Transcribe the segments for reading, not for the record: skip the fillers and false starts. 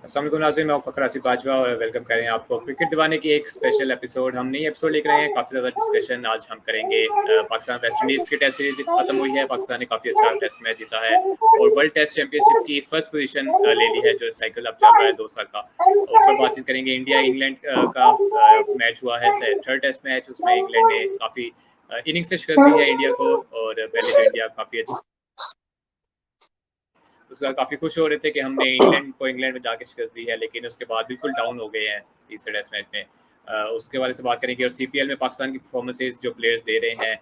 अस्सलाम वालेकुम नाज़रीन, मैं फ़खर आसिफ बाजवा और वेलकम करें आपको क्रिकेट दीवाने की एक स्पेशल एपिसोड। हम नई एपिसोड लेकर आए हैं, काफ़ी ज़्यादा डिस्कशन आज हम करेंगे। पाकिस्तान वेस्ट इंडीज़ की टेस्ट सीरीज खत्म हुई है, पाकिस्तान ने काफ़ी अच्छा टेस्ट मैच जीता है और वर्ल्ड टेस्ट चैंपियनशिप की फर्स्ट पोजीशन ले ली है, जो साइकिल अब चल रहा है 2 साल का। उस पर बातचीत करेंगे। इंडिया इंग्लैंड का मैच हुआ है, थर्ड टेस्ट मैच। उसमें इंग्लैंड ने काफ़ी इनिंग से शिकस्त दी है इंडिया को, और पहले तो इंडिया काफ़ी अच्छी, उसके बाद काफ़ी खुश हो रहे थे कि हमने इंग्लैंड में जाके शिकस्त दी है, लेकिन उसके बाद बिल्कुल डाउन हो गए हैं तीसरे टेस्ट मैच में। उसके बारे से बात करेंगे। और सीपीएल में पाकिस्तान की परफॉर्मेंसेज जो प्लेयर्स दे रहे हैं,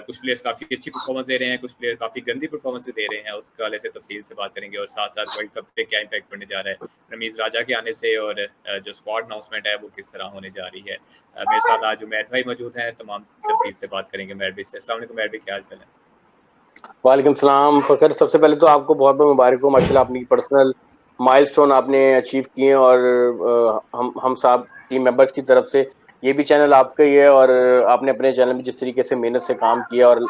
कुछ प्लेयर्स काफ़ी अच्छी परफॉर्मेंस दे रहे हैं, कुछ प्लेयर काफ़ी गंदी परफॉर्मेंस भी दे रहे हैं, उसके वाले से तफसील से बात करेंगे। और साथ साथ वर्ल्ड कप पे क्या इम्पैक्ट पड़ने जा रहा है रमीज़ राजा के आने से, और जो स्क्वाड अनाउंसमेंट है वो किस तरह होने जा रही है। मेरे साथ आज उमैर भाई मौजूद हैं, तमाम तफसील से बात करेंगे उमैर भाई से। अस्सलाम वालेकुम उमैर भाई, क्या हाल चाल है? वालेकुम सलाम फ़खर। सबसे पहले तो आपको बहुत बहुत मुबारक हो, माशाल्लाह अपनी पर्सनल माइलस्टोन आपने अचीव किए। और हम सब टीम मेंबर्स की तरफ से ये भी चैनल आपका ही है, और आपने अपने चैनल में जिस तरीके से मेहनत से काम किया, और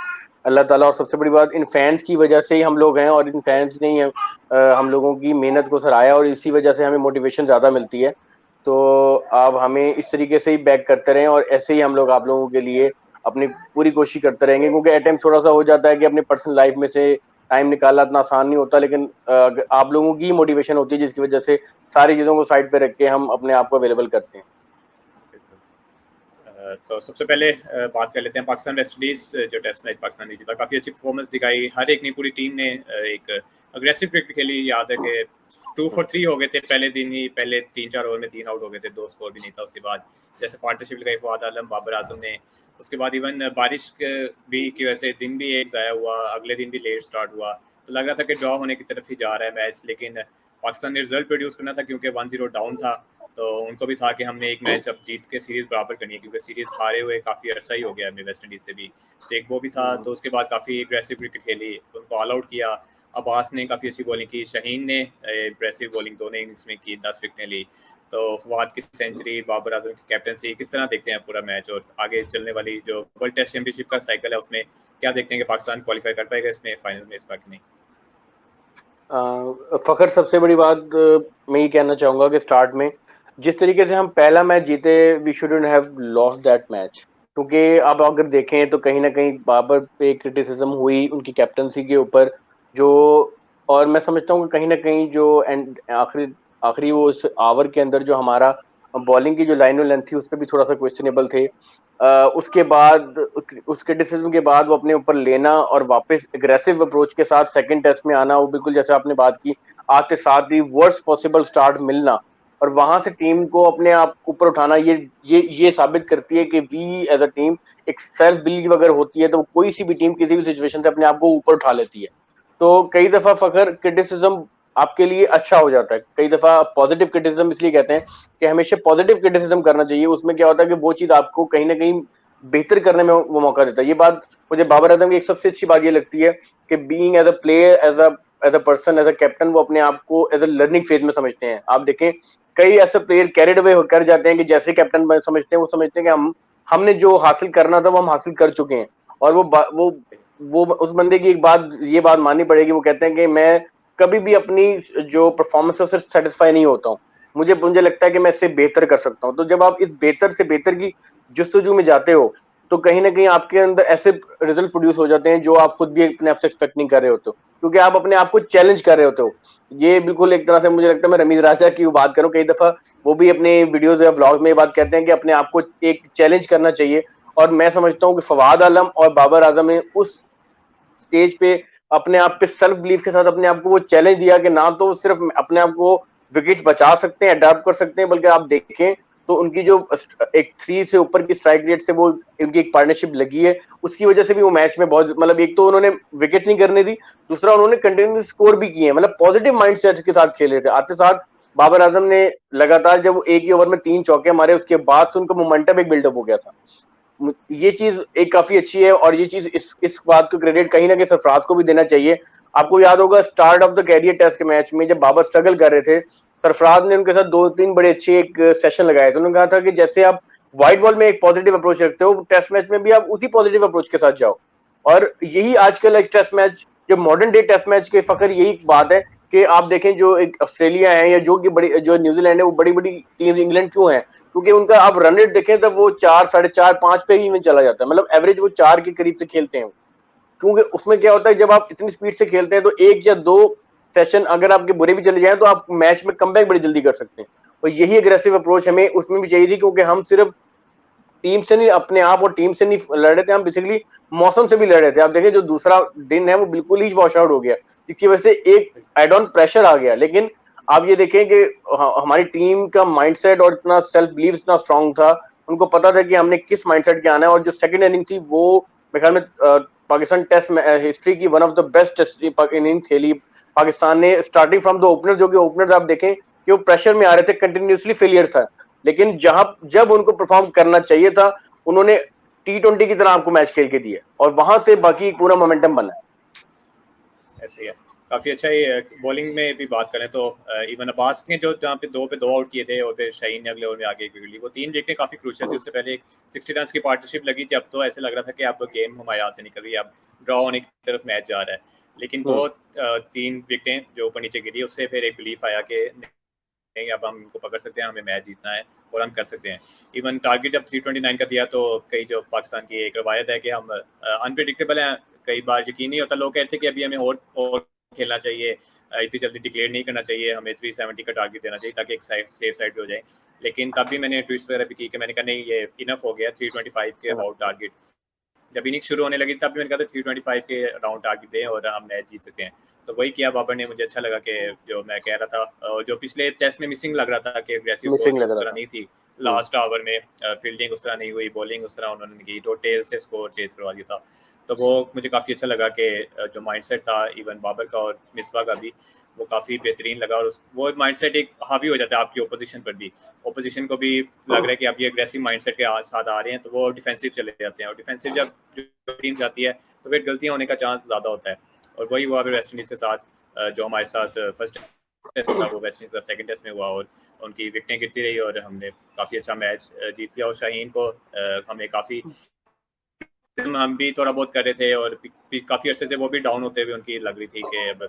अल्लाह ताला, और सबसे बड़ी बात इन फैंस की वजह से ही हम लोग हैं, और इन फैंस ने ही हम लोगों की मेहनत को सराहा, और इसी वजह से हमें मोटिवेशन ज़्यादा मिलती है। तो आप हमें इस तरीके से ही बैक करते रहें, और ऐसे ही हम लोग आप लोगों के लिए अपनी पूरी कोशिश करते रहेंगे, क्योंकि एट टाइम थोड़ा सा हो जाता है कि अपनी पर्सनल लाइफ में से टाइम निकालना इतना आसान नहीं होता, लेकिन आप लोगों की मोटिवेशन होती है जिसकी वजह से सारी चीज़ों को साइड पे रख के हम अपने आप को अवेलेबल करते हैं। तो सबसे पहले बात कर लेते हैं पाकिस्तान वेस्ट इंडीज जो टेस्ट मैच पाकिस्तान ने जीता। काफ़ी अच्छी परफॉर्मेंस दिखाई हर एक ने, पूरी टीम ने एक अग्रेसिव क्रिकेट खेली। याद है कि 2 for 3 हो गए थे पहले दिन ही, पहले 3-4 ओवर में 3 आउट हो गए थे, 2 स्कोर भी नहीं था। उसके बाद जैसे पार्टनरशिप लगाई फवाद आलम बाबर आजम ने, उसके बाद इवन बारिश भी की वजह से दिन भी एक ज़ाया हुआ, अगले दिन भी लेट स्टार्ट हुआ, तो लग रहा था कि ड्रॉ होने की तरफ ही जा रहा है मैच। लेकिन पाकिस्तान ने रिजल्ट प्रोड्यूस करना था, क्योंकि 1-0 डाउन था, तो उनको भी था कि हमने एक मैच अब जीत के सीरीज बराबर करनी है, क्योंकि सीरीज हारे हुए काफ़ी अर्सा ही हो गया हमें वेस्ट इंडीज से भी। तो एक वो भी था। तो उसके बाद काफ़ी एग्रेसिव क्रिकेट खेली, उनको ऑल आउट किया। अब्बास ने काफ़ी अच्छी बॉलिंग की, शहीन ने इम्प्रेसिव बॉलिंग दोनों इनिंग्स में की, 10 विकेटें ली। तो फवाद की सेंचुरी, बाबर आजम की कैप्टनसी, किस तरह देखते हैं पूरा मैच? और आगे चलने वाली जो वर्ल्ड टेस्ट चैंपियनशिप का साइकिल है, उसमें क्या देखते हैं कि पाकिस्तान क्वालिफाई कर पाएगा इसमें फाइनल में, इस बार की नहीं? फ़खर, सबसे बड़ी बात मैं ये कहना चाहूँगा कि स्टार्ट में जिस तरीके से हम पहला मैच जीते, we shouldn't have lost that match. क्योंकि आप अगर देखें तो कहीं ना कहीं बाबर पे क्रिटिसिज्म हुई उनकी कैप्टनसी के ऊपर, जो, और मैं समझता हूँ कि कहीं ना कहीं जो एंड आखिरी आखिरी वो उस आवर के अंदर जो हमारा बॉलिंग की जो लाइन लेंथ थी उस पर भी थोड़ा सा क्वेश्चनेबल थे। उसके बाद उस क्रिटिसिज्म के बाद वो अपने ऊपर लेना और वापस एग्रेसिव अप्रोच के साथ सेकंड टेस्ट में आना, वो बिल्कुल जैसे आपने बात की, आते साथ ही वर्स्ट पॉसिबल स्टार्ट मिलना और वहां से टीम को अपने आप ऊपर उठाना, ये साबित करती है कि वी एज अ टीम, एक सेल्फ बिलीव अगर होती है तो कोई सी भी टीम किसी भी सिचुएशन से अपने आप को ऊपर उठा लेती है। तो कई दफा फखर क्रिटिसिज्म आपके लिए अच्छा हो जाता है। कई दफा पॉजिटिव क्रिटिसिज्म इसलिए कहते हैं कि हमेशा पॉजिटिव क्रिटिसिज्म करना चाहिए। उसमें क्या होता है कि वो चीज आपको कहीं ना कहीं बेहतर करने में वो मौका देता है। ये बात मुझे बाबर आजम की एक सबसे अच्छी बात ये लगती है कि being as a player, as a person, as a captain, वो अपने आप को एज अ लर्निंग फेज में समझते हैं। आप देखें, कई ऐसे प्लेयर कैरिड अवे कर जाते हैं कि जैसे कैप्टन समझते हैं, वो समझते हैं कि हमने जो हासिल करना था वो हम हासिल कर चुके हैं। और वो उस बंदे की एक बात, ये बात माननी पड़ेगी, वो कहते हैं कि मैं कभी भी अपनी जो परफॉर्मेंस है उससे सेटिस्फाई नहीं होता हूँ। मुझे मुझे लगता है कि मैं इससे बेहतर कर सकता हूँ। तो जब आप इस बेहतर से बेहतर की जुस्तजू में जाते हो, तो कहीं ना कहीं आपके अंदर ऐसे रिजल्ट प्रोड्यूस हो जाते हैं जो आप खुद भी अपने आप से एक्सपेक्ट नहीं कर रहे होते हो, क्योंकि आप अपने आप को चैलेंज कर रहे होते हो। ये बिल्कुल एक तरह से मुझे लगता है, मैं रमीज राजा की बात करूं, कई दफा वो भी अपने वीडियोज या व्लॉग में ये बात कहते हैं कि अपने आप को एक चैलेंज करना चाहिए। और मैं समझता हूँ कि फवाद आलम और बाबर आजम ने उस स्टेज पे अपने आप पे सेल्फ बिलीफ के साथ अपने आप को वो चैलेंज दिया कि ना तो सिर्फ अपने आप को विकेट बचा सकते हैं, अडेप्ट कर सकते हैं, बल्कि आप देखें तो उनकी जो एक 3 से ऊपर की स्ट्राइक रेट से वो उनकी एक पार्टनरशिप लगी है, उसकी वजह से भी वो मैच में बहुत, मतलब एक तो उन्होंने विकेट नहीं करने दी, दूसरा उन्होंने कंटिन्यूस स्कोर भी किए, मतलब पॉजिटिव माइंड सेट के साथ खेले थे। आते साथ बाबर आजम ने लगातार जब एक ही ओवर में 3 चौके मारे, उसके बाद से उनका मोमेंटम एक बिल्डअप हो गया था। ये चीज एक काफी अच्छी है, और ये चीज इस बात को क्रेडिट कहीं ना कहीं सरफराज को भी देना चाहिए। आपको याद होगा start of the career test के मैच में जब बाबर स्ट्रगल कर रहे थे, सरफराज ने उनके साथ 2-3 बड़े अच्छे एक सेशन लगाए थे। उन्होंने कहा था कि जैसे आप व्हाइट बॉल में एक पॉजिटिव अप्रोच रखते हो, टेस्ट मैच में भी आप उसी पॉजिटिव अप्रोच के साथ जाओ। और यही आजकल एक टेस्ट मैच, जो मॉडर्न डे टेस्ट मैच के फकर, यही बात है कि आप देखें जो एक ऑस्ट्रेलिया है या जो कि बड़ी जो न्यूजीलैंड है वो बड़ी बड़ी टीम इंग्लैंड क्यों है, क्योंकि उनका आप रन रेट देखें तब वो 4, 4.5, 5 पे ही में चला जाता है, मतलब एवरेज वो 4 के करीब से खेलते हैं। क्योंकि उसमें क्या होता है जब आप इतनी स्पीड से खेलते हैं तो एक या दो सेशन अगर आपके बुरे भी चले जाएं तो आप मैच में कमबैक बड़ी जल्दी कर सकते हैं। और यही अग्रेसिव अप्रोच हमें उसमें भी चाहिए थी, क्योंकि हम सिर्फ टीम से नहीं, अपने आप और टीम से नहीं लड़ रहे थे, हम बेसिकली मौसम से भी लड़ रहे थे। आप देखें जो दूसरा दिन है वो बिल्कुल ही वॉश आउट हो गया, जिसकी वजह से एक एड ऑन प्रेशर आ गया। लेकिन आप ये देखें कि हमारी टीम का माइंडसेट और इतना सेल्फ बिलीव इतना स्ट्रांग था, उनको पता था कि हमने किस माइंडसेट के आना है। और जो सेकंड इनिंग थी वो मेरे ख्याल में पाकिस्तान टेस्ट हिस्ट्री की one of the best inning खेली पाकिस्तान ने, स्टार्टिंग फ्रॉम द ओपनर। जो कि ओपनर आप देखें कि वो प्रेशर में आ रहे थे, कंटिन्यूसली फेलियर था, लेकिन जब उनको परफॉर्म करना चाहिए था उन्होंने T20 की तरह आपको मैच खेल के दिया, और वहां से बाकी पूरा मोमेंटम बना है। ऐसे ही है, काफी अच्छा ही। बॉलिंग में भी बात करें तो इवन अब्बास ने जो जहाँ पे 2 पे 2 आउट किए थे और फिर शाहीन ने अगले ओवर में आगे विकेट ली, वो 3 विकेटें काफी क्रूशियल थी। उससे पहले एक 60 रन की पार्टनरशिप लगी थी, अब तो ऐसे लग रहा था कि अब गेम हमारे यहाँ से निकल रही है, अब ड्रॉ होने की तरफ मैच जा रहा है। लेकिन वो 3 विकेटें जो ऊपर नीचे गिरी, उससे फिर एक बिलीफ आया कि नहीं अब हम इनको पकड़ सकते हैं, हमें मैच जीतना है और हम कर सकते हैं। इवन टारगेट जब 329 का दिया तो कई जो पाकिस्तान की एक रवायत है कि हम अनप्रिडिक्टेबल हैं, कई बार यकीन नहीं होता, लोग कहते हैं कि अभी हमें और खेलना चाहिए, इतनी जल्दी डिक्लेयर नहीं करना चाहिए, हमें 370 का टारगेट देना चाहिए ताकि एक सेफ साइड पे हो जाए। लेकिन तब भी मैंने ट्वीट्स वगैरह भी की कि मैंने कहा नहीं ये इनफ हो गया 325 के अबाउट टारगेट। जब इनिंग शुरू होने लगी तब भी मैंने कहा था 325 के अराउंड टारगेट दें और हम मैच जीत सकते हैं। तो वही किया बाबर ने। मुझे अच्छा लगा कि जो मैं कह रहा था, जो पिछले टेस्ट में मिसिंग लग रहा था कि एग्रेसिव मिसिंग अप्रोच लग उस रहा तरह था। नहीं थी लास्ट ओवर में, फील्डिंग उस तरह नहीं हुई, बॉलिंग उस तरह उन्होंने की, तो टेल से स्कोर चेस करवा दिया था। तो वो मुझे काफ़ी अच्छा लगा कि जो माइंडसेट था इवन बाबर का और मिसबा का भी, वो काफ़ी बेहतरीन लगा। और वो माइंडसेट एक हावी हो जाता है आपकी ओपोजिशन पर भी, ओपोजिशन को भी लग रहा है कि आप ये एग्रेसिव माइंडसेट के साथ आ रहे हैं, तो वो डिफेंसिव चले जाते हैं, और डिफेंसिव जब टीम जाती है तो फिर गलतियां होने का चांस ज़्यादा होता है। और वही हुआ फिर वेस्ट इंडीज़ के साथ, जो हमारे साथ फर्स्ट टेस्ट था वो वेस्ट इंडीज़ का सेकंड टेस्ट में हुआ, और उनकी विकेटें गिरती रही और हमने काफ़ी अच्छा मैच जीत लिया। और शाहीन को हमें काफ़ी, हम भी थोड़ा बहुत कर रहे थे और काफ़ी अरसे से वो भी डाउन होते हुए उनकी लग रही थी कि अब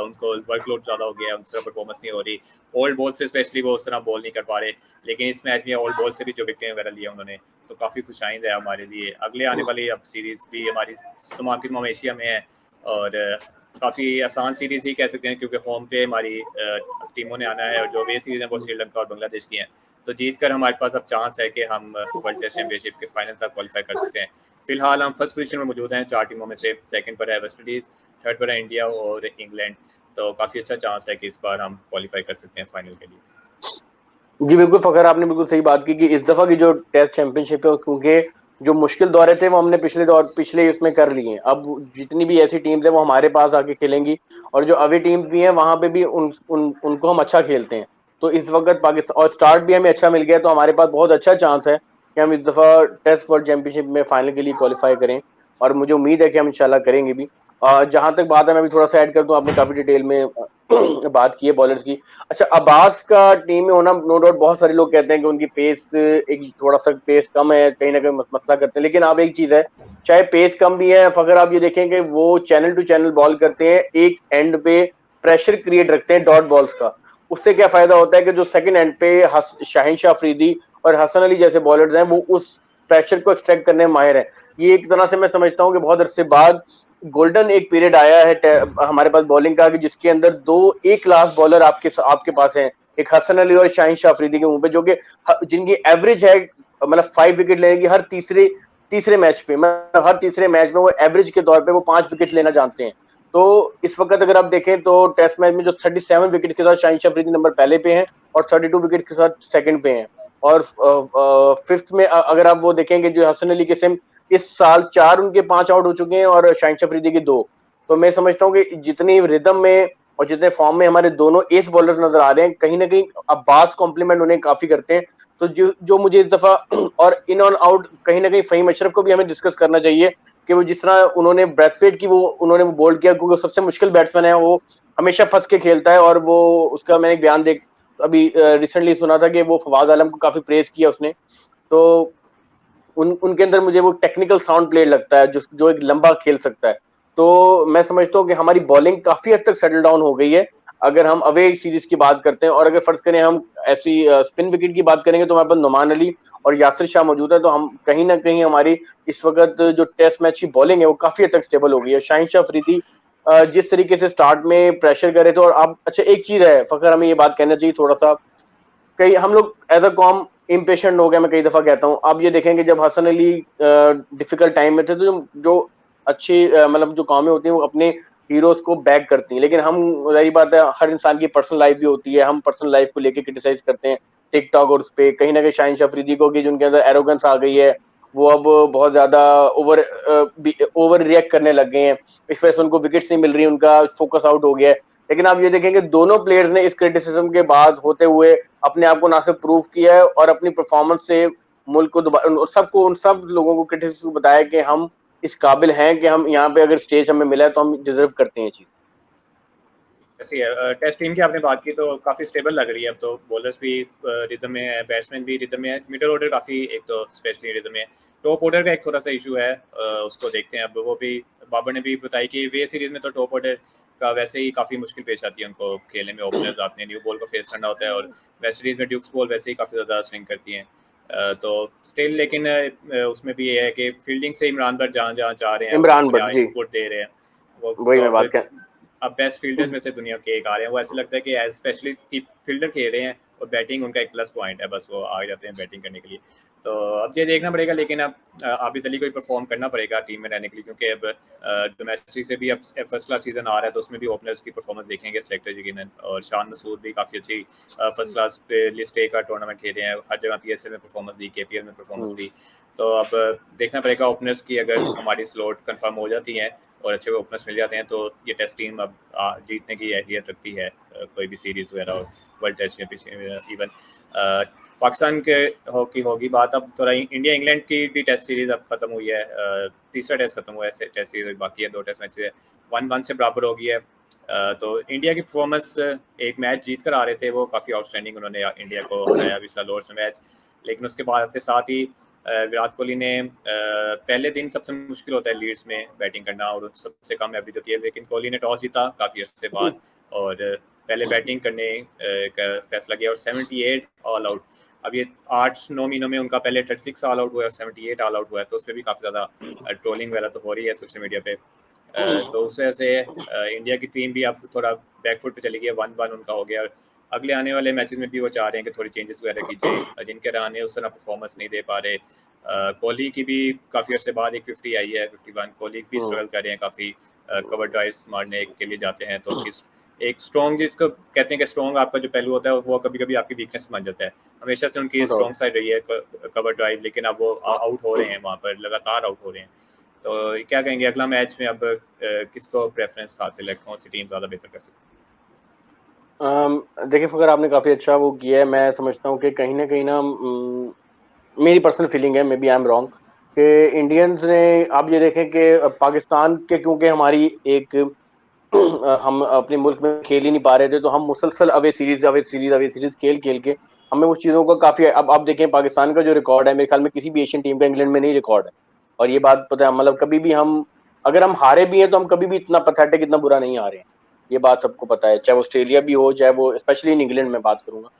उनको वर्कलोड ज़्यादा हो गया, उनसे परफॉर्मेंस नहीं हो रही, ओल्ड बॉल से स्पेशली वो उस तरह बॉल नहीं कर पा रहे। लेकिन इस मैच में ओल्ड बॉल से भी जो विकेटें वगैरह लिया उन्होंने, तो काफ़ी खुशाइंद है हमारे लिए। अगले आने वाली अब सीरीज़ भी हमारी तमाम एशिया में है, और काफ़ी आसान सीरीज़ ही कह सकते हैं, क्योंकि होम पे हमारी टीमों ने आना है, और जो वे सीरीज़ हैं वो श्रीलंका और बांग्लादेश की हैं। तो जीत कर हमारे पास अब चांस है कि हम वर्ल्ड टेस्ट चैंपियनशिप के फाइनल तक क्वालिफाई कर सकते हैं। फिलहाल हम फर्स्ट पोजीशन में मौजूद हैं 4 टीमों में से, सेकंड पर है वेस्ट इंडीज़, थर्ड पर है इंडिया और इंग्लैंड। तो काफ़ी अच्छा चांस है कि इस बार हम क्वालिफाई कर सकते हैं फाइनल के लिए। जी बिल्कुल फ़खर, आपने बिल्कुल सही बात की कि इस दफ़ा की जो टेस्ट चैंपियनशिप है, क्योंकि जो मुश्किल दौरे थे वो हमने पिछले इसमें कर लिए हैं। अब जितनी भी ऐसी टीम्स हैं वो हमारे पास आके खेलेंगी, और जो अवे टीम्स भी हैं वहाँ पे भी उनको हम अच्छा खेलते हैं। तो इस वक्त पाकिस्तान और स्टार्ट भी हमें अच्छा मिल गया, तो हमारे पास बहुत अच्छा चांस है कि हम इस दफ़ा टेस्ट वर्ल्ड चैंपियनशिप में फाइनल के लिए क्वालिफाई करें, और मुझे उम्मीद है कि हम इंशाल्लाह करेंगे भी। जहाँ तक बात है, मैं भी थोड़ा सा ऐड कर दूँ, आपने काफ़ी डिटेल में बात की है बॉलर्स की। अच्छा, अब्बास का टीम में होना नो डाउट, बहुत सारे लोग कहते हैं कि उनकी पेस एक थोड़ा सा पेस कम है, कहीं ना कहीं मसला करते हैं। लेकिन अब एक चीज है, चाहे पेस कम भी है, अगर आप ये देखें कि वो चैनल टू चैनल बॉल करते हैं, एक एंड पे प्रेशर क्रिएट रखते हैं डॉट बॉल्स का। उससे क्या फायदा होता है कि जो सेकंड एंड पे शाहीन शाह अफरीदी और हसन अली जैसे बॉलर्स हैं वो उस प्रेशर को एक्सट्रैक्ट करने में माहिर है। ये एक तरह से मैं समझता हूँ कि बहुत अरसे बाद गोल्डन एक पीरियड आया है हमारे पास बॉलिंग का, कि जिसके अंदर दो एक क्लास बॉलर आपके पास हैं, एक हसन अली और शाहीन शाह अफरीदी के मुंह पे, जो कि जिनकी एवरेज है मतलब 5 विकेट लेने की हर तीसरे मैच पे, मतलब हर तीसरे मैच में वो एवरेज के तौर पे वो 5 विकेट लेना जानते हैं। तो इस वक्त अगर आप देखें तो टेस्ट मैच में जो 37 विकेट के साथ शाहीन शाह अफरीदी नंबर पहले पे हैं, और 32 विकेट के साथ सेकंड पे हैं। और फिफ्थ में अगर आप वो देखेंगे, जो हसन अली के सिम इस साल 4 उनके 5 आउट हो चुके हैं और शाहीन शाह अफरीदी के 2। तो मैं समझता हूँ कि जितनी रिदम में और जितने फॉर्म में हमारे दोनों एस बॉलर नजर आ रहे हैं, कहीं ना कहीं अब्बास कॉम्प्लीमेंट उन्हें काफी करते हैं। तो जो मुझे इस दफा और इन ऑन आउट कहीं ना कहीं फ़हीम अशरफ को भी हमें डिस्कस करना चाहिए कि वो जिस तरह उन्होंने ब्रेथवेट की उन्होंने वो बोल्ड किया, क्योंकि सबसे मुश्किल बैट्समैन है, वो हमेशा फंस के खेलता है। और वो उसका मैंने एक बयान अभी रिसेंटली सुना था कि वो फवाद आलम को काफी प्रेज किया उसने। तो उनके अंदर मुझे वो टेक्निकल साउंड प्लेयर लगता है जो एक लंबा खेल सकता है। तो मैं समझता हूँ कि हमारी बॉलिंग काफी हद तक सेटल डाउन हो गई है। अगर हम अवे सीरीज की बात करते हैं और अगर फर्ज करें हम ऐसी स्पिन विकेट की बात करेंगे तो हमारे पास नुमान अली और यासिर शाह मौजूद है, तो हम कहीं ना कहीं हमारी इस वक्त जो टेस्ट मैच की बॉलिंग है वो काफी हद तक स्टेबल हो गई है। शाहीन शाह अफरीदी जिस तरीके से स्टार्ट में प्रेशर करे थे, और अब अच्छा एक चीज है फखर, हमें ये बात कहना चाहिए थोड़ा सा, कई हम लोग एज अ कॉम इम्पेशेंट हो गए, मैं कई दफा कहता हूँ। आप ये देखेंगे जब हसन अली डिफिकल्ट टाइम में थे तो जो अच्छी मतलब जो कौमें होती हैं वो अपने हीरोज को बैक करती हैं, लेकिन हम, वही बात है, हर इंसान की पर्सनल लाइफ भी होती है, हम पर्सनल लाइफ को लेके क्रिटिसाइज करते हैं टिकटॉक और उस पे। कहीं ना कहीं शाहीन शाह अफरीदी को कि जिनके अंदर एरोगेंस आ गई है, वो अब बहुत ज्यादा ओवर ओवर रिएक्ट करने लग गए हैं, इस वजह से उनको विकेट्स नहीं मिल रही, उनका फोकस आउट हो गया है। लेकिन आप ये देखेंगे दोनों प्लेयर्स ने इस क्रिटिसिज्म के बाद होते हुए अपने आप को ना सिर्फ प्रूव किया है और अपनी परफॉर्मेंस से मुल्क को दोबारा सबको, उन सब लोगों को क्रिटिसिज्म बताया कि हम इस काबिल हैं कि हम यहाँ पे अगर स्टेज हमें मिला है तो हम डिजर्व करते हैं चीज। ऐसी है। टेस्ट टीम की आपने बात की तो काफ़ी स्टेबल लग रही है अब तो। बॉलर्स भी रिदम में है, बैट्समैन भी रिदम में है, मिडल ऑर्डर काफ़ी एक तो स्पेशली रिदम में है। टॉप ऑर्डर का एक थोड़ा सा इशू है, उसको देखते हैं अब। वो भी बाबर ने भी बताया कि वे सीरीज में तो टॉप ऑर्डर का वैसे ही काफ़ी मुश्किल पेश आती है उनको खेलने में। ओपनर्स आपने न्यू बॉल को फेस करना होता है और वेस्ट सीरीज में ड्यूक्स बॉल वैसे ही काफ़ी ज़्यादा स्विंग करती हैं। तो स्टिल लेकिन उसमें भी ये है कि फील्डिंग से इमरान भट्ट जहाँ जहाँ जा रहे हैं वो इमरान भट्ट बढ़िया जी, इनपुट दे रहे हैं। वो वही तो मैं बात कर। अब बेस्ट फील्डर्स में से दुनिया के एक आ रहे हैं। वो ऐसा लगता है कि एज स्पेशली फील्डर खेल रहे हैं और बैटिंग उनका एक प्लस पॉइंट है, बस वो आ जाते हैं बैटिंग करने के लिए। तो अब ये देखना पड़ेगा, लेकिन अब आबिद अली को ही परफॉर्म करना पड़ेगा टीम में रहने के लिए, क्योंकि अब डोमेस्टिक से भी अब फर्स्ट क्लास सीजन आ रहा है तो उसमें भी ओपनर्स की परफॉर्मेंस देखेंगे सेलेक्टर यकीनन। और शान मसूद भी काफ़ी अच्छी फर्स्ट क्लास पे लिस्ट ए का टूर्नामेंट खेले हैं, हर जगह PSL में परफॉर्मेंस दी, KPL में परफॉर्मेंस दी। तो अब देखना पड़ेगा ओपनर्स की, अगर हमारी स्लॉट कंफर्म हो जाती हैं और अच्छे ओपनर्स मिल जाते हैं तो ये टेस्ट टीम अब जीतने की अहलियत रखती है, कोई भी सीरीज़ वगैरह और world test championship even. Pakistan के की होगी बात। अब थोड़ा इंडिया इंग्लैंड की भी टेस्ट सीरीज़ अब ख़त्म हुई है, तीसरा टेस्ट खत्म हुआ है, टेस्ट सीरीज बाकी है, 2 टेस्ट मैच है, 1-1 से बराबर हो गई है। तो इंडिया की परफॉर्मेंस, एक मैच जीत कर आ रहे थे, वो काफ़ी आउटस्टैंडिंग, उन्होंने इंडिया को हराया पिछला लॉर्ड्स में मैच। लेकिन उसके बाद के साथ ही विराट कोहली ने पहले दिन सबसे मुश्किल होता है लीड्स में बैटिंग करना और सबसे कम एवरेज होती है, लेकिन कोहली ने टॉस जीता काफ़ी अर्से बाद और पहले बैटिंग करने का फैसला किया और 78 ऑल आउट। अब ये 8-9 महीनों में उनका पहले 36 ऑल आउट हुआ है और 78 ऑल आउट हुआ है, तो उस पर भी काफ़ी ज़्यादा ट्रोलिंग वगैरह तो हो रही है सोशल मीडिया पे। तो उस वजह से इंडिया की टीम भी अब थोड़ा बैकफुट पे चली गई है, 1-1 उनका हो गया। और अगले आने वाले मैचेस में भी वो चाह रहे हैं कि थोड़ी चेंजेस वगैरह की जाए, जिनके रहाने उस तरह परफॉर्मेंस नहीं दे पा रहे। कोहली की भी काफ़ी अर्से बाद एक 50 आई है, 51। कोहली भी स्ट्रगल कर रहे हैं काफ़ी, कवर ड्राइव्स मारने के लिए जाते हैं तो उनकी एक स्ट्रॉन्ग, जिसको कहते हैं कि स्ट्रॉन्ग आपका जो पहलू होता है वो कभी कभी आपकी वीकनेस बन जाता है। हमेशा से उनकी स्ट्रॉन्ग साइड रही है कवर ड्राइव, लेकिन अब वो आउट हो रहे हैं, वहाँ पर लगातार आउट हो रहे हैं। तो क्या कहेंगे अगला मैच में अब किसको प्रेफरेंस हासिल है, कौन सी टीम ज़्यादा बेहतर कर सकती है? देखिए फ़खर, आपने काफ़ी अच्छा वो किया है। मैं समझता हूँ कि कहीं ना मेरी पर्सनल फीलिंग है, maybe I am wrong, कि इंडियंस ने, आप ये देखें कि पाकिस्तान के, क्योंकि हमारी एक हम अपने मुल्क में खेल ही नहीं पा रहे थे, तो हम मुसलसल अवे सीरीज खेल खेल के हमें उस चीज़ों का काफ़ी, अब आप देखें पाकिस्तान का जो रिकॉर्ड है, मेरे ख्याल में किसी भी एशियन टीम का इंग्लैंड में नहीं रिकॉर्ड है। और ये बात पता है, मतलब कभी भी हम, अगर हम हारे भी हैं तो हम कभी भी इतना पथेटिक, इतना बुरा नहीं हारे हैं, ये बात सबको पता है, चाहे वो ऑस्ट्रेलिया भी हो, चाहे वो स्पेशली इन इंग्लैंड में बात करूंगा।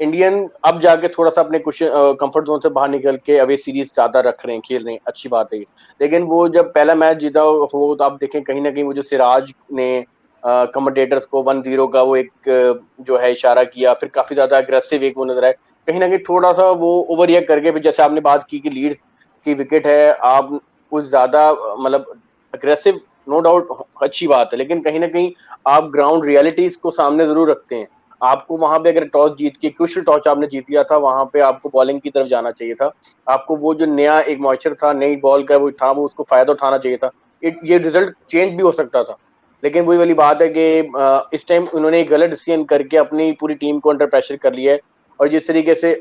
इंडियन अब जाके थोड़ा सा अपने कुछ कंफर्ट जोन से बाहर निकल के अवे सीरीज ज्यादा रख रहे हैं, खेल रहे हैं, अच्छी बात है ये। लेकिन वो जब पहला मैच जीता हो तो आप देखें कहीं ना कहीं वो जो सिराज ने कमेंटेटर्स को 1-0 का वो एक जो है इशारा किया, फिर काफी ज्यादा अग्रेसिव एक वो नजर आए, कहीं ना कहीं थोड़ा सा वो ओवर रिएक्ट करके, फिर जैसे आपने बात की कि लीड्स की विकेट है, आप कुछ ज्यादा मतलब अग्रेसिव, नो डाउट अच्छी बात है, लेकिन कहीं ना कहीं आप ग्राउंड रियलिटीज को सामने जरूर रखते हैं। आपको वहां पे अगर टॉस जीत के, क्रूशियल टॉस आपने जीत लिया था, वहां पे आपको बॉलिंग की तरफ जाना चाहिए था। आपको वो जो नया एक मॉइस्चर था, नई बॉल का वो था, वो उसको फायदा उठाना चाहिए था। ये रिजल्ट चेंज भी हो सकता था, लेकिन वही वाली बात है कि इस टाइम उन्होंने एक गलत डिसीजन करके अपनी पूरी टीम को अंडर प्रेशर कर लिया है। और जिस तरीके से,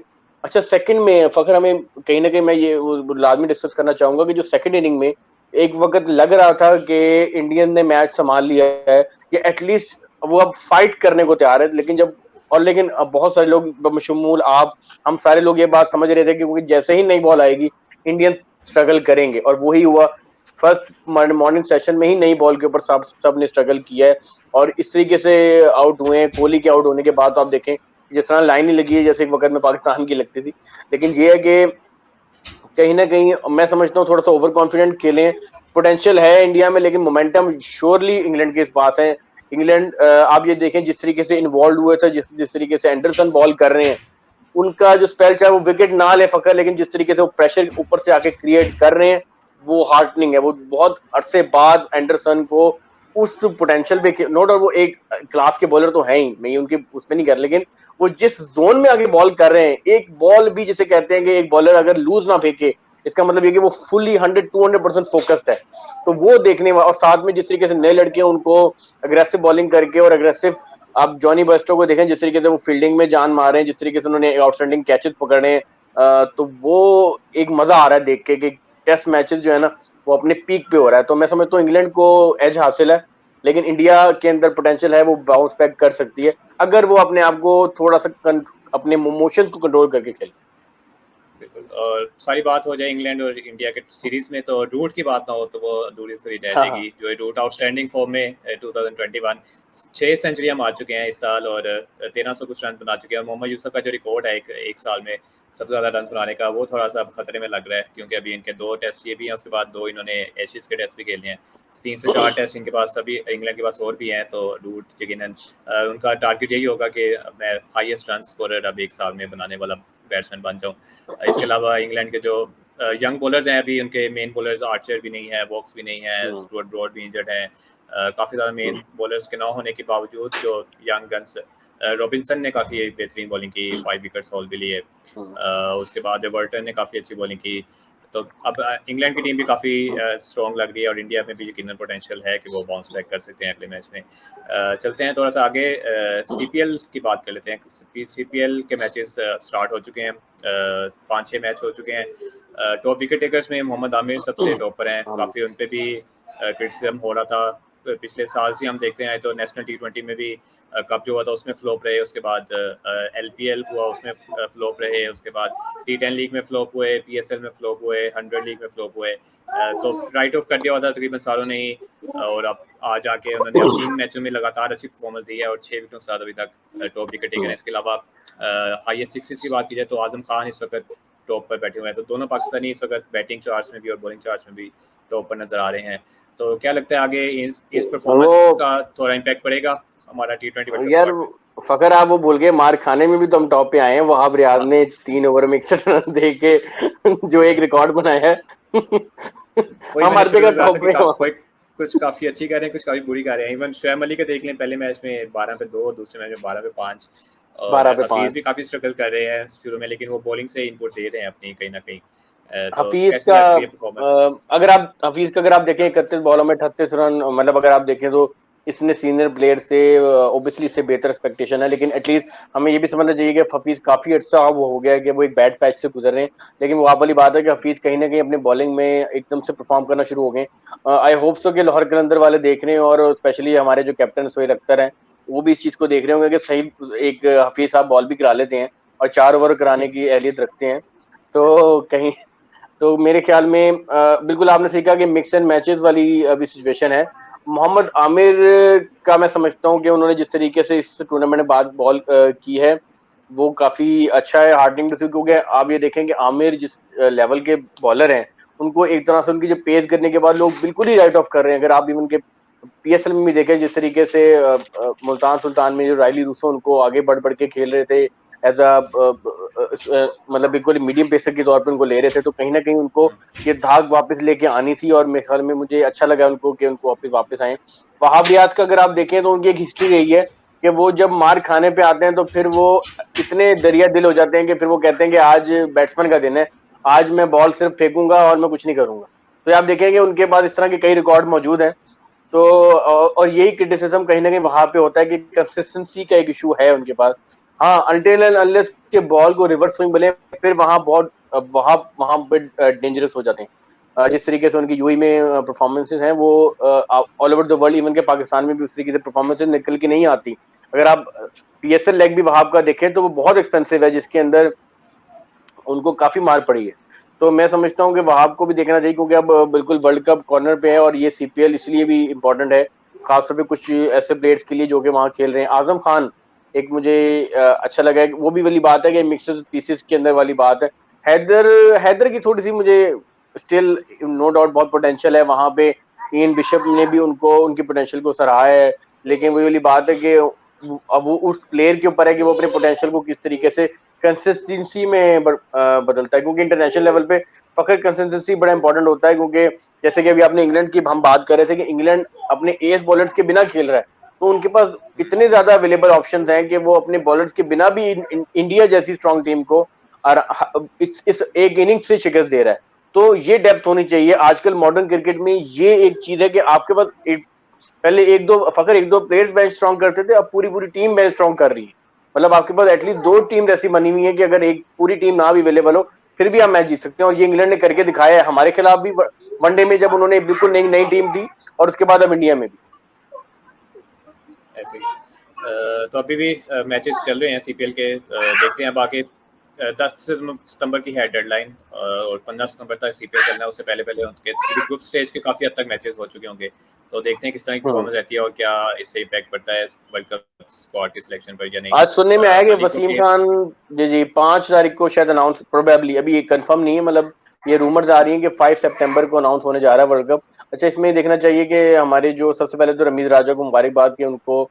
अच्छा सेकंड में फखर, हमें कहीं ना कहीं मैं ये लाजमी डिस्कस करना चाहूंगा कि जो सेकंड इनिंग में एक वक्त लग रहा था कि इंडियन ने मैच संभाल लिया है, कि एटलीस्ट वो अब फाइट करने को तैयार है, लेकिन जब, और लेकिन अब बहुत सारे लोग बशमूल आप, हम सारे लोग ये बात समझ रहे थे कि क्योंकि जैसे ही नई बॉल आएगी इंडियन स्ट्रगल करेंगे, और वही हुआ। फर्स्ट मॉर्निंग सेशन में ही नई बॉल के ऊपर सब ने स्ट्रगल किया है और इस तरीके से आउट हुए हैं। कोहली के आउट होने के बाद तो आप देखें जिस तरह लाइन ही लगी है जैसे एक वक्त में पाकिस्तान की लगती थी। लेकिन ये है कि कहीं ना कहीं मैं समझता हूँ थोड़ा सा ओवर कॉन्फिडेंट खेलें, पोटेंशियल है इंडिया में लेकिन मोमेंटम श्योरली इंग्लैंड के पास है। इंग्लैंड आप ये देखें जिस तरीके से इन्वॉल्व हुए थे, जिस तरीके से एंडरसन बॉल कर रहे हैं, उनका जो स्पेल चाहे वो विकेट ना ले फकर, लेकिन जिस तरीके से वो प्रेशर ऊपर से आके क्रिएट कर रहे हैं वो हार्टनिंग है। वो बहुत अरसे बाद एंडरसन को उस पोटेंशियल पे, नो डाउट वो एक क्लास के बॉलर तो है ही, मैं उनके उसमें नहीं कर, लेकिन वो जिस जोन में आगे बॉल कर रहे हैं, एक बॉल भी जिसे कहते हैं कि एक बॉलर अगर लूज ना फेंके इसका मतलब ये कि वो फुल्ली 100-200% फोकस्ड है। तो वो देखने और साथ में जिस तरीके से नए लड़के उनको अग्रेसिव बॉलिंग करके और अग्रेसिव, आप जॉनी बस्टो को देखें जिस तरीके से वो फील्डिंग में जान मारे हैं, जिस तरीके से उन्होंने आउटस्टैंडिंग कैचेस पकड़े हैं, तो वो एक मजा आ रहा है देख के कि टेस्ट मैचेस जो है ना वो अपने पीक पे हो रहा है। तो मैं समझता हूँ इंग्लैंड को एज हासिल है, लेकिन इंडिया के अंदर पोटेंशियल है, वो बाउंस बैक कर सकती है अगर वो अपने आप को थोड़ा सा अपने इमोशंस को कंट्रोल करके खेले। बिल्कुल, और सारी बात हो जाए इंग्लैंड और इंडिया के सीरीज में तो रूट की बात ना हो तो वो अधूरी सी रह हाँ जाएगी। जो रूट आउटस्टैंडिंग फॉर्म में 2021 6 सेंचुरियां मार चुके हैं इस साल और 1300 कुछ रन बना चुके हैं। मोहम्मद यूसुफ का जो रिकॉर्ड है एक साल में सबसे ज़्यादा रन बनाने का, वो थोड़ा सा खतरे में लग रहा है क्योंकि अभी इनके 2 टेस्ट ये भी हैं, उसके बाद 2 इन्होंने एशियज के टेस्ट भी खेले हैं। 3 से 4 टेस्ट इनके पास अभी इंग्लैंड के पास और भी हैं। तो रूट यकीनन उनका टारगेट यही होगा कि मैं हाईएस्ट रन स्कोरर अब एक साल में बनाने वाला बैट्समैन बन जाऊँ। इसके अलावा इंग्लैंड के जो यंग बॉलर्स हैं, अभी उनके मेन बॉलर्स आर्चर भी नहीं है, वॉक्स भी नहीं है, स्टुअर्ट ब्रॉड भी इंजर्ड है। काफ़ी ज़्यादा मेन बॉलर्स के ना होने के बावजूद जो यंग गन्स, रॉबिन्सन ने काफ़ी बेहतरीन बॉलिंग की, 5 विकेट्स हॉल भी लिए। उसके बाद एवर्टन ने काफ़ी अच्छी बॉलिंग की। तो अब इंग्लैंड की टीम भी काफ़ी स्ट्रॉन्ग लग रही है और इंडिया में भी यकीनन पोटेंशियल है कि वो बाउंस बैक कर सकते हैं अगले मैच में। चलते हैं थोड़ा सा आगे, सीपीएल की बात कर लेते हैं। सीपीएल के मैचेस स्टार्ट हो चुके हैं, 5-6 मैच हो चुके हैं। टॉप विकेट टेकर्स में मोहम्मद आमिर सबसे टॉप पर हैं। काफ़ी उन पर भी क्रिटिसिज्म हो रहा था पिछले साल से हम देखते हैं। तो नेशनल T20 में भी कप जो हुआ था उसमें फ्लॉप रहे, उसके बाद LPL हुआ उसमें फ्लॉप रहे, उसके बाद T10 लीग में फ्लॉप हुए, PSL में फ्लॉप हुए, 100 लीग में फ्लॉप हुए। तो राइट ऑफ कर दिया हुआ था तकरीबन सालों ने ही, और अब आ जाके उन्होंने 3 मैचों में लगातार अच्छी परफॉर्मेंस दी है और 6 विकेटों के साथ अभी तक टॉप विकेट टेकर है। इसके अलावा हाईएस्ट सिक्सेस की बात की जाए तो आजम खान इस वक्त टॉप पर बैठे हुए हैं। तो दोनों पाकिस्तानी इस वक्त बैटिंग चार्ट्स में भी और बॉलिंग चार्ट्स में भी टॉप पर नजर आ रहे हैं। तो क्या लगता है आगे इस परफॉर्मेंस का थोड़ा इम्पैक्ट पड़ेगा हमारा T20 यार फकर आप वो भूल गए, मार खाने में भी तो हम टॉप पे आए हैं। वहाब रियाज ने 3 ओवर में 61 रन दे के जो एक रिकॉर्ड बनाया है हम हर जगह टॉप पे। कुछ काफी अच्छी कर रहे हैं, कुछ काफी बुरी कर रहे हैं। इवन शोएब अली का देख लें, पहले मैच में 12 पे 2, दूसरे मैच में 12 पे 5, और हफीज भी काफी स्ट्रगल कर रहे हैं शुरू में, लेकिन वो बॉलिंग से इनपुट दे रहे हैं अपनी कहीं ना कहीं। तो हफीज का अगर आप देखें 31 बॉलों में 38 रन, मतलब अगर आप देखें तो इसने सीनियर प्लेयर से ओबियसली इससे बेहतर एक्सपेक्टेशन है, लेकिन एटलीस्ट हमें ये भी समझना चाहिए कि हफीज काफी अच्छा वो हो गया है कि वो एक बैड पैच से गुजर रहे हैं। लेकिन वो आप वाली बात है कि हफीज कहीं ना कहीं अपनी बॉलिंग में एकदम से परफॉर्म करना शुरू हो गए। आई होप सो कि लाहौर कलंदर वाले देख रहे हैं और स्पेशली हमारे जो कैप्टन सोहेल अख्तर हैं वो भी इस चीज को देख रहे होंगे कि सही एक हफीज साहब बॉल भी करा लेते हैं और 4 ओवर कराने की अहलियत रखते हैं। तो कहीं तो मेरे ख्याल में बिल्कुल आपने सही कहा कि मिक्स एंड मैचेस वाली अभी सिचुएशन है। मोहम्मद आमिर का मैं समझता हूँ कि उन्होंने जिस तरीके से इस टूर्नामेंट में बाद बॉल की है वो काफी अच्छा है, हार्डनिंग टू सी, क्योंकि आप ये देखें कि आमिर जिस लेवल के बॉलर हैं उनको एक तरह से उनकी जो पेस करने के बाद लोग बिल्कुल ही राइट ऑफ कर रहे हैं। अगर आप भी उनके PSL में भी देखें जिस तरीके से मुल्तान सुल्तान में जो रायली रूसो उनको आगे बढ़ बढ़ के खेल रहे थे एज मतलब बिल्कुल मीडियम पेसर के तौर पे उनको ले रहे थे, तो कहीं ना कहीं उनको ये धाक वापस लेके आनी थी और मेरे ख्याल में मुझे अच्छा लगा उनको कि उनको वापस आए। वहाब रियाज का अगर आप देखें तो उनकी एक हिस्ट्री रही है कि वो जब मार खाने पे आते हैं तो फिर वो इतने दरिया दिल हो जाते हैं कि फिर वो कहते हैं कि आज बैट्समैन का दिन है, आज मैं बॉल सिर्फ फेंकूंगा और मैं कुछ नहीं करूंगा। तो आप देखेंगे उनके पास इस तरह के कई रिकॉर्ड मौजूद हैं। तो और यही क्रिटिसिज्म कहीं ना कहीं वहां पे होता है कि कंसिस्टेंसी का एक इशू है उनके पास। हाँ, अनटिल एंड अनलेस के बॉल को रिवर्स स्विंग मिले फिर वहां पे डेंजरस हो जाते हैं। जिस तरीके से उनकी यूएई में परफॉर्मेंसेस हैं वो all over the world, even के पाकिस्तान में भी उस तरीके से परफॉर्मेंसेस निकल के नहीं आती। अगर आप PSL लेग भी वहां का देखें तो वो बहुत एक्सपेंसिव है, जिसके अंदर उनको काफी मार पड़ी है। तो मैं समझता हूँ कि वहाब को भी देखना चाहिए, क्योंकि अब बिल्कुल वर्ल्ड कप कॉर्नर पे है और ये सीपीएल इसलिए भी इम्पोर्टेंट है खासतौर पे कुछ ऐसे प्लेयर्स के लिए जो कि वहाँ खेल रहे हैं। आजम खान एक मुझे अच्छा लगा है, वो भी वाली बात है कि मिक्सड पीसेस के अंदर वाली बात है। हैदर हैदर की थोड़ी सी मुझे स्टिल नो डाउट बहुत पोटेंशियल है वहाँ पे। इयन बिशप ने भी उनको उनकी पोटेंशियल को सराहा है, लेकिन वही वाली बात है कि अब वो उस प्लेयर के ऊपर है कि वो अपने पोटेंशियल को किस तरीके से कंसिस्टेंसी में बदलता है, क्योंकि इंटरनेशनल लेवल पे फकर कंसिस्टेंसी बड़ा इंपॉर्टेंट होता है। क्योंकि जैसे कि अभी आपने इंग्लैंड की हम बात कर रहे थे कि इंग्लैंड अपने एस बॉलर्स के बिना खेल रहा है, तो उनके पास इतने ज्यादा अवेलेबल ऑप्शंस हैं कि वो अपने बॉलर्स के बिना भी इंडिया जैसी स्ट्रॉन्ग टीम को इस एक इनिंग्स से शिकस्त दे रहा है। तो ये डेप्थ होनी चाहिए आजकल मॉडर्न क्रिकेट में। ये एक चीज है कि आपके पास पहले एक दो प्लेयर्स बेंच स्ट्रॉन्ग करते थे, अब पूरी पूरी टीम बेंच स्ट्रॉन्ग कर रही है। मतलब आपके पास एटलीस्ट दो टीम ऐसी बनी हुई है कि अगर एक पूरी टीम ना भी अवेलेबल हो फिर भी आप मैच जीत सकते हैं, और ये इंग्लैंड ने करके दिखाया है हमारे खिलाफ भी वनडे में, जब उन्होंने बिल्कुल नई नई टीम थी, और उसके बाद अब इंडिया में भी ऐसे ही। तो अभी भी मैचेस चल रहे हैं सीपीएल के, देखते हैं अब आगे। 10 सितंबर की है डेडलाइन, और 15 सितंबर तक सीपीएल चलना है। उससे पहले पहले उनके ग्रुप स्टेज के काफ़ी हद तक मैचेस हो चुके होंगे, तो देखते हैं किस तरह की परफॉर्मेंस रहती है और क्या इससे इम्पैक्ट पड़ता है वर्ल्ड कप स्क्वाड की सिलेक्शन पर या नहीं। आज सुनने में आया कि मलिक वसीम के खान जी 5 तारीख को शायद अनाउंस, प्रोबेबली अभी ये कंफर्म नहीं है, मतलब ये रूमर्स आ रही हैं कि 5 सितंबर को अनाउंस होने जा रहा है वर्ल्ड कप। अच्छा, इसमें देखना चाहिए कि हमारे जो सबसे पहले तो रमीज राजा को मुबारकबाद कि उनको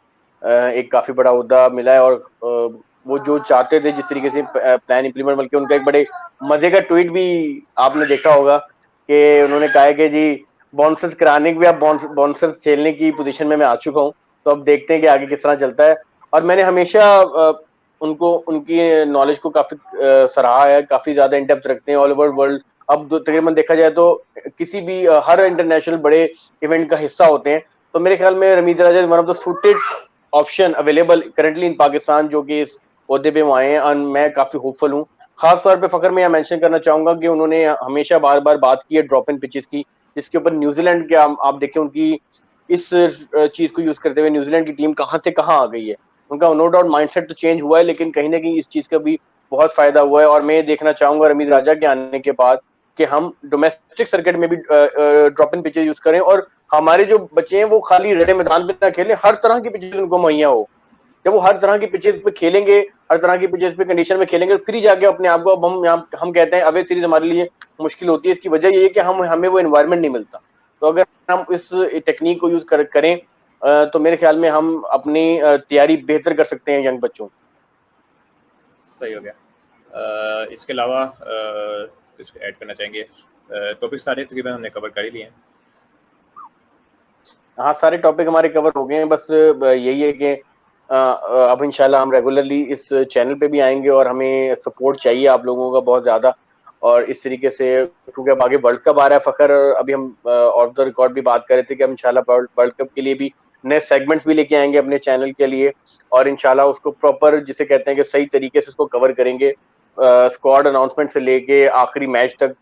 एक काफी बड़ा ओहदा मिला है, और वो जो चाहते थे जिस तरीके से प्लान इंप्लीमेंट, बल्कि उनका एक बड़े मजे का ट्वीट भी आपने देखा होगा कि उन्होंने कहा है कि जी बाउंसर्स कराने के भी अब बाउंसर्स खेलने की पोजीशन में मैं आ चुका हूँ, तो अब देखते हैं कि आगे किस तरह चलता है। और मैंने हमेशा उनको उनकी नॉलेज को काफी सराहा है, काफी ज्यादा इन डेप्थ रखते हैं ऑल ओवर वर्ल्ड। अब तकरीबन देखा जाए तो किसी भी हर इंटरनेशनल बड़े इवेंट का हिस्सा होते हैं, तो मेरे ख्याल में Ramiz Raja is one of the suited option available currently in Pakistan जो कि इस ओहदे पे वो आए हैं, और मैं काफी होपफुल हूँ। खास तौर पे फकर मैं यहाँ मेंशन करना चाहूंगा कि उन्होंने हमेशा बार बार बात की है ड्रॉप इन पिचेस की, जिसके ऊपर न्यूजीलैंड के आप देखें उनकी इस चीज को यूज करते हुए न्यूजीलैंड की टीम कहाँ से कहाँ आ गई है। उनका नो डाउट माइंडसेट तो चेंज हुआ है, लेकिन कहीं ना कहीं इस चीज का भी बहुत फायदा हुआ है। और मैं देखना चाहूंगा रमीज राजा के आने के बाद कि हम डोमेस्टिक सर्किट में भी ड्रॉप इन पिचेस यूज करें, और हमारे जो बच्चे हैं वो खाली रेडे मैदान पे ना खेलें, हर तरह की पिचेस उनको मुहैया हो। जब वो हर तरह की पिचेस पे खेलेंगे, हर तरह की पिचेस पे कंडीशन में खेलेंगे, फिर ही जाके अपने आप को, अब हम कहते हैं अवे सीरीज हमारे लिए मुश्किल होती है। इसकी वजह ये है कि हमें वो एनवायरनमेंट नहीं मिलता। तो अगर हम इस टेक्निक को यूज करें तो मेरे ख्याल में हम अपनी तैयारी बेहतर कर सकते हैं यंग बच्चों। सही हो गया। इसके अलावा कुछ ऐड करना चाहेंगे? टॉपिक सारे तकरीबन हमने कवर कर ही लिए हैं। हाँ, सारे टॉपिक हमारे कवर हो गए हैं। बस यही है कि अब इंशाल्लाह हम रेगुलरली इस चैनल पे भी आएंगे, और हमें सपोर्ट चाहिए आप लोगों का बहुत ज़्यादा। और इस तरीके से, क्योंकि अब आगे वर्ल्ड कप आ रहा है फ़खर, अभी हम ऑफ द रिकॉर्ड भी बात कर रहे थे कि हम इंशाल्लाह वर्ल्ड कप के लिए भी नए सेगमेंट्स भी लेके आएंगे अपने चैनल के लिए, और इंशाल्लाह उसको प्रॉपर जिसे कहते हैं कि सही तरीके से उसको कवर करेंगे, स्क्वाड अनाउंसमेंट से लेके आखिरी मैच तक।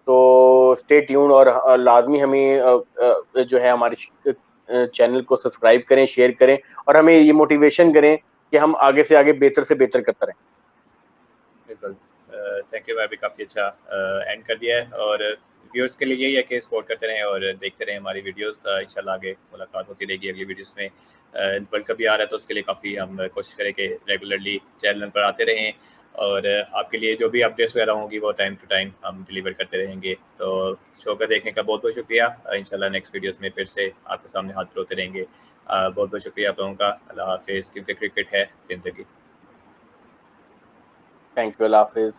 तो स्टे ट्यून, और लाजमी हमें जो है हमारे चैनल को सब्सक्राइब करें, शेयर करें, और हमें ये मोटिवेशन करें कि हम आगे से आगे बेहतर से बेहतर करते रहें। बिल्कुल। Thank you. मैं भी काफ़ी अच्छा एंड कर दिया है, और व्यूअर्स के लिए यही है कि सपोर्ट करते रहें और देखते रहें हमारी वीडियोस। इंशाल्लाह आगे मुलाकात होती रहेगी अगली वीडियोस में। वर्ल्ड कप भी आ रहा है, तो उसके लिए काफ़ी हम कोशिश करें कि रेगुलरली चैनल पर आते रहें, और आपके लिए जो भी अपडेट्स वगैरह होंगी वो टाइम टू टाइम हम डिलीवर करते रहेंगे। तो शो का देखने का बहुत बहुत शुक्रिया। इंशाल्लाह नेक्स्ट वीडियोस में फिर से आपके सामने हाजिर होते रहेंगे। बहुत बहुत शुक्रिया आप लोगों का। अल्लाह हाफिज़, क्योंकि क्रिकेट है ज़िंदगी। थैंक यू, अल्लाह हाफिज़।